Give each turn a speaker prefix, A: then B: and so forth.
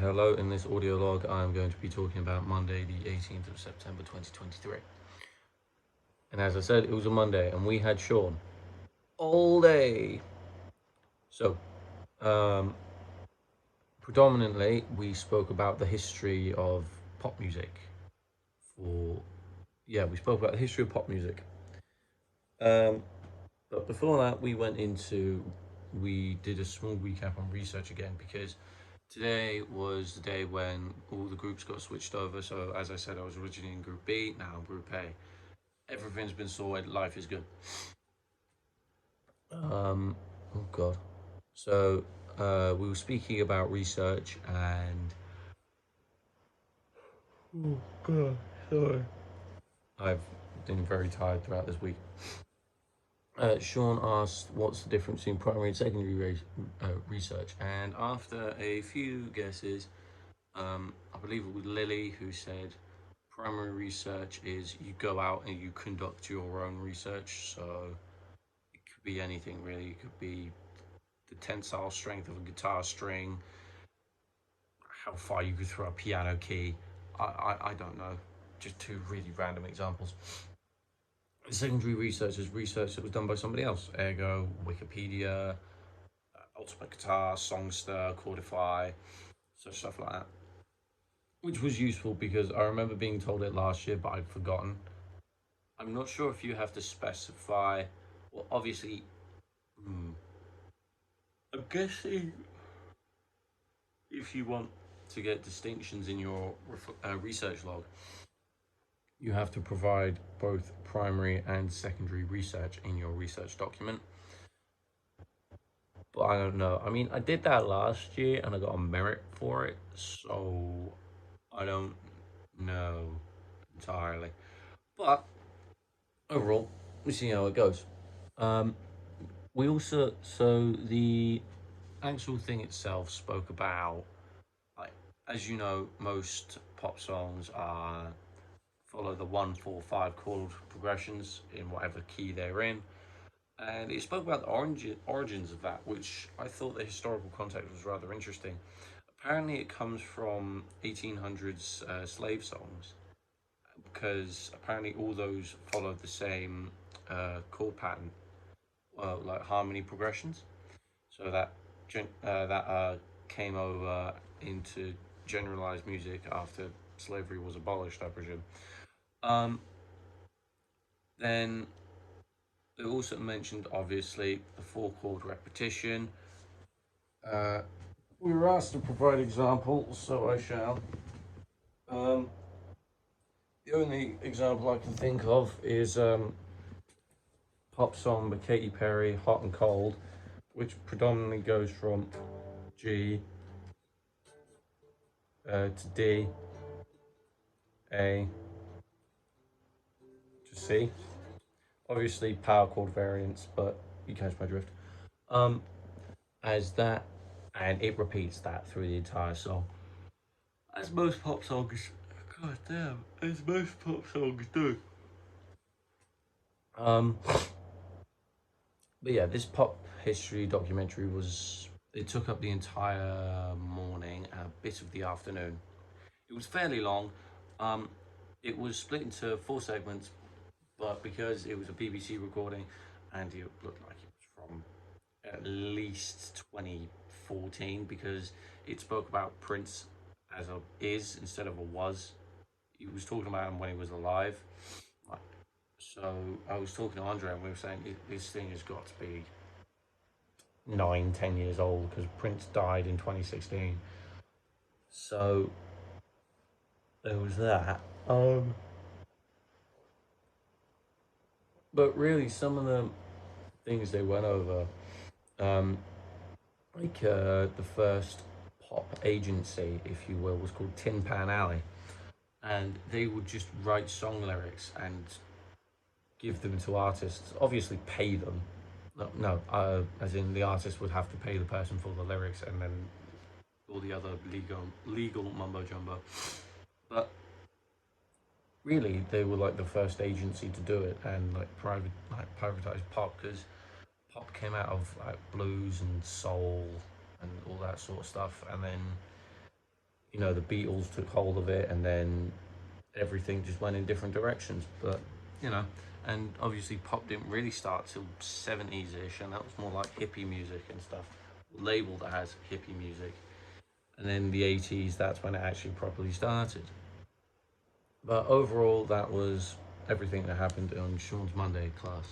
A: Hello, in this audio log, I'm going to be talking about Monday, the 18th of September 2023. And as I said, it was a Monday, and we had Sean all day. So, predominantly, we spoke about the history of pop music. We spoke about the history of pop music. But before that, we did a small recap on research again because today was the day when all the groups got switched over. So, as I said, I was originally in Group B, now I'm Group A. Everything's been sorted, life is good. Oh God. So, we were speaking about research and. Oh God, sorry. I've been very tired throughout this week. Sean asked, "What's the difference between primary and secondary research?" And after a few guesses, I believe it was Lily who said, "Primary research is you go out and you conduct your own research. So it could be anything really. It could be the tensile strength of a guitar string, how far you could throw a piano key. I don't know. Just two really random examples." Secondary research is research that was done by somebody else, ergo Wikipedia, Ultimate Guitar, Songster, Chordify, such stuff like that. Which was useful because I remember being told it last year, but I'd forgotten. I'm not sure if you have to specify. Well, obviously, I'm guessing if you want to get distinctions in your research log, you have to provide both primary and secondary research in your research document. But I don't know. I mean, I did that last year and I got a merit for it, so I don't know entirely. But overall, we see how it goes. We also, so the actual thing itself spoke about, like, as you know, most pop songs are follow the 1-4-5 chord progressions in whatever key they're in. And it spoke about the origins of that, which I thought the historical context was rather interesting. Apparently, it comes from 1800s slave songs, because apparently all those followed the same chord pattern, like harmony progressions. So that came over into generalized music after slavery was abolished, I presume. Um, then they also mentioned, obviously, the four chord repetition. We were asked to provide examples, so I shall. Um, the only example I can think of is pop song by Katy Perry, "Hot and Cold," which predominantly goes from G to D, A to C. Obviously, power chord variants, but you catch my drift. Um, as that, and it repeats that through the entire song, as most pop songs. God damn, as most pop songs do. Um, but yeah, this pop history documentary was. It took up the entire morning and a bit of the afternoon. It was fairly long. Um, it was split into four segments, but because it was a BBC recording and it looked like it was from at least 2014, because it spoke about Prince as a is instead of a was. He was talking about him when he was alive. So I was talking to Andre and we were saying this thing has got to be 9, 10 years old because Prince died in 2016. So there was that. But really, some of the things they went over, um, the first pop agency, if you will, was called Tin Pan Alley, and they would just write song lyrics and give them to artists. Obviously, pay them. As in the artist would have to pay the person for the lyrics, and then all the other legal mumbo jumbo. But really, they were like the first agency to do it and like privatized pop, because pop came out of like blues and soul and all that sort of stuff, and then the Beatles took hold of it, and then everything just went in different directions. But you know, and obviously pop didn't really start till 70s ish, and that was more like hippie music and stuff, labeled as hippie music. And then the 80s, that's when it actually properly started. But overall, that was everything that happened on Sean's Monday class.